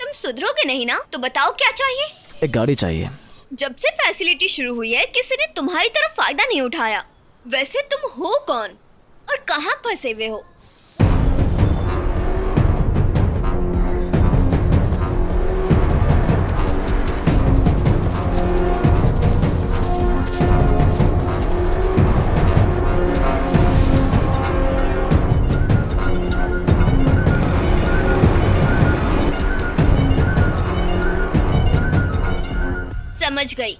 तुम सुधरोगे नहीं ना? तो बताओ क्या चाहिए? एक गाड़ी चाहिए। जब से फैसिलिटी शुरू हुई है किसी ने तुम्हारी तरफ फायदा नहीं उठाया। वैसे तुम हो कौन और कहाँ फंसे हुए हो? समझ गई।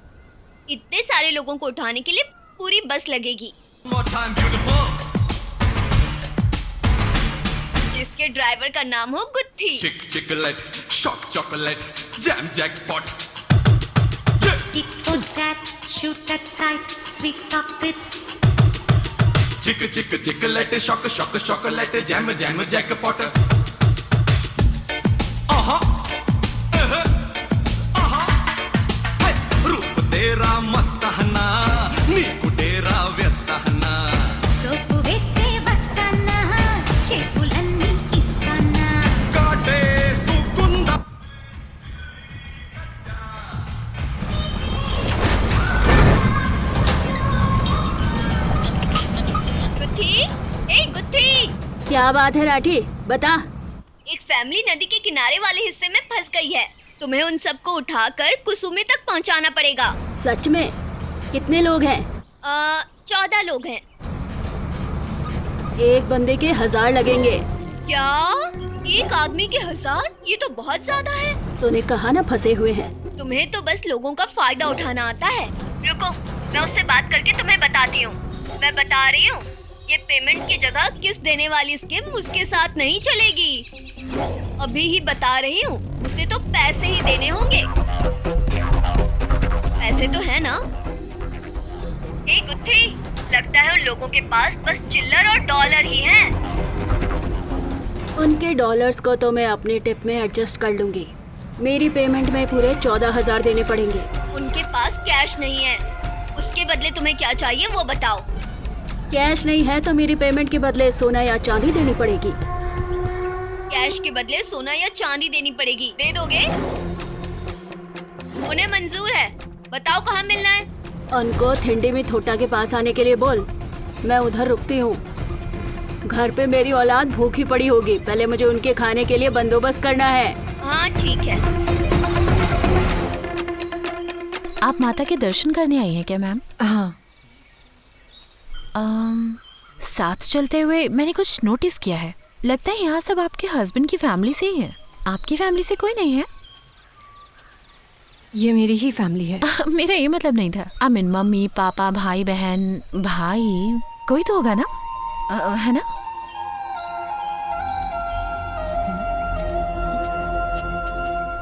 इतने सारे लोगों को उठाने के लिए पूरी बस लगेगी, जिसके ड्राइवर का नाम हो गुत्थी। चिक chiclet, shock chocolate, jam jackpot. Tit for tat, shoot that sight, sweet chocolate. चिक चिक chiclet, shock shock chocolate, jam jam jackpot. आहा रूप तेरा मस्त हना, नीकु तेरा व्यस्त हना। Sopu veste vastana, chepulanni istana. काटे सुकुंदा। गुत्थी, ए गुत्थी। क्या बात है राठी, बता। एक फैमिली नदी के किनारे वाले हिस्से में फंस गई है। तुम्हें उन सबको उठाकर कुसुमे तक पहुंचाना पड़ेगा। सच में? कितने लोग हैं? 14 लोग हैं। एक बंदे के 1000 लगेंगे। क्या? एक आदमी के 1000? ये तो बहुत ज्यादा है। तूने कहा ना फंसे हुए हैं। तुम्हें तो बस लोगों का फायदा उठाना आता है। रुको, मैं उससे बात करके तुम्हें बताती हूँ। मैं बता रही हूँ, ये पेमेंट की जगह किस देने वाली स्कीम उसके साथ नहीं चलेगी। अभी ही बता रही हूँ, उसे तो पैसे ही देने होंगे। पैसे तो है ना? ए गुत्थी, लगता है उन लोगों के पास बस चिल्लर और डॉलर ही हैं। उनके डॉलर्स को तो मैं अपने टिप में एडजस्ट कर लूंगी। मेरी पेमेंट में पूरे 14,000 देने पड़ेंगे। उनके पास कैश नहीं है। उसके बदले तुम्हें क्या चाहिए वो बताओ। कैश नहीं है तो मेरी पेमेंट के बदले सोना या चांदी देनी पड़ेगी। कैश के बदले सोना या चांदी देनी पड़ेगी। दे दोगे? उन्हें मंजूर है। बताओ कहाँ मिलना है? उनको थिंडी में थोटा के पास आने के लिए बोल। मैं उधर रुकती हूँ। घर पे मेरी औलाद भूखी पड़ी होगी। पहले मुझे उनके खाने के लिए बंदोबस्त करना है। हाँ ठीक है। आप माता के दर्शन करने आई हैं क्या मैम? हाँ। साथ चलते हुए मैंने कुछ नोटिस किया है। लगता है यहाँ सब आपके हस्बैंड की फैमिली से ही है। आपकी फैमिली से कोई नहीं है? ये मेरी ही फैमिली है। मेरा ये मतलब नहीं था। आई मीन मम्मी पापा भाई बहन भाई कोई तो होगा ना? है ना?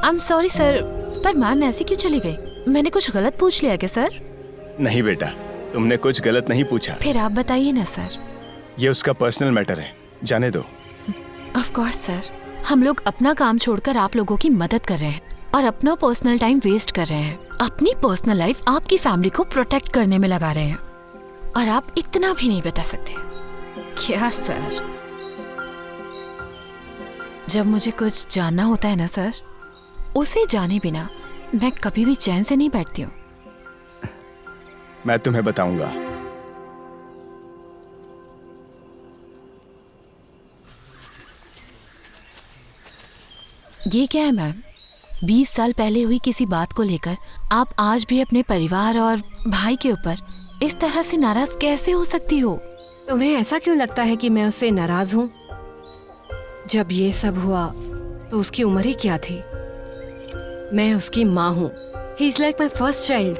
आई एम सॉरी सर, पर मैम ऐसे क्यों चली गई? मैंने कुछ गलत पूछ लिया क्या सर? नहीं बेटा, तुमने कुछ गलत नहीं पूछा। फिर आप बताइए ना सर। ये उसका पर्सनल मैटर है, जाने दो। ऑफ कोर्स सर, हम लोग अपना काम छोड़कर आप लोगों की मदद कर रहे हैं और अपना पर्सनल टाइम वेस्ट कर रहे हैं। अपनी पर्सनल लाइफ आपकी फैमिली को प्रोटेक्ट करने में लगा रहे हैं और आप इतना भी नहीं बता सकते क्या सर? जब मुझे कुछ जानना होता है ना सर, उसे जाने बिना मैं कभी भी चैन से नहीं बैठती हूँ। मैं तुम्हें बताऊंगा। ये क्या है मैम? 20 साल पहले हुई किसी बात को लेकर आप आज भी अपने परिवार और भाई के ऊपर इस तरह से नाराज कैसे हो सकती हो? तुम्हें ऐसा क्यों लगता है कि मैं उससे नाराज हूँ? जब ये सब हुआ तो उसकी उम्र ही क्या थी? मैं उसकी माँ हूँ। He is like my first child.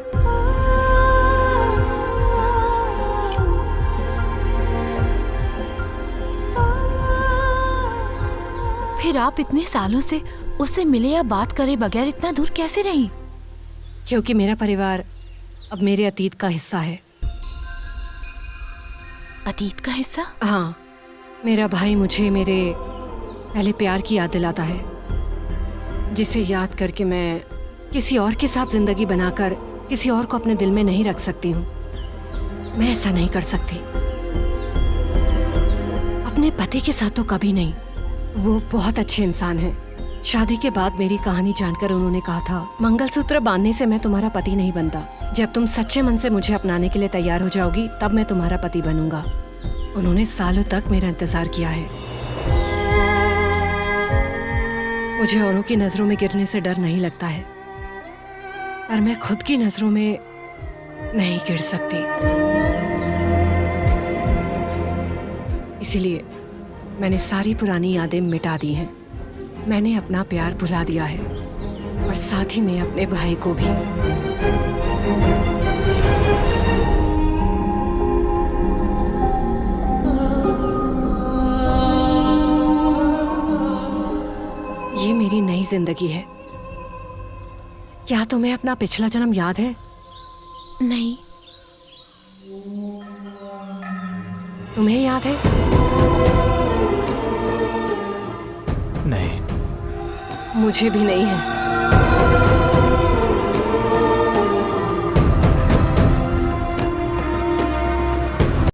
फिर आप इतने सालों से उससे मिले या बात करे बगैर इतना दूर कैसे रही? क्योंकि मेरा परिवार अब मेरे अतीत का हिस्सा है। अतीत का हिस्सा? हाँ, मेरा भाई मुझे मेरे पहले प्यार की याद दिलाता है, जिसे याद करके मैं किसी और के साथ जिंदगी बनाकर किसी और को अपने दिल में नहीं रख सकती हूँ। मैं ऐसा नहीं कर सकती। अपने पति के साथ तो कभी नहीं, वो बहुत अच्छे इंसान हैं। शादी के बाद मेरी कहानी जानकर उन्होंने कहा था, मंगलसूत्र बांधने से मैं तुम्हारा पति नहीं बनता। जब तुम सच्चे मन से मुझे अपनाने के लिए तैयार हो जाओगी तब मैं तुम्हारा पति बनूंगा। उन्होंने सालों तक मेरा इंतजार किया है। मुझे औरों की नजरों में गिरने से डर नहीं लगता है, पर मैं खुद की नजरों में नहीं गिर सकती। इसीलिए मैंने सारी पुरानी यादें मिटा दी हैं। मैंने अपना प्यार भुला दिया है और साथ ही में अपने भाई को भी। ये मेरी नई जिंदगी है। क्या तुम्हें अपना पिछला जन्म याद है? नहीं। तुम्हें याद है? नहीं। मुझे भी नहीं है।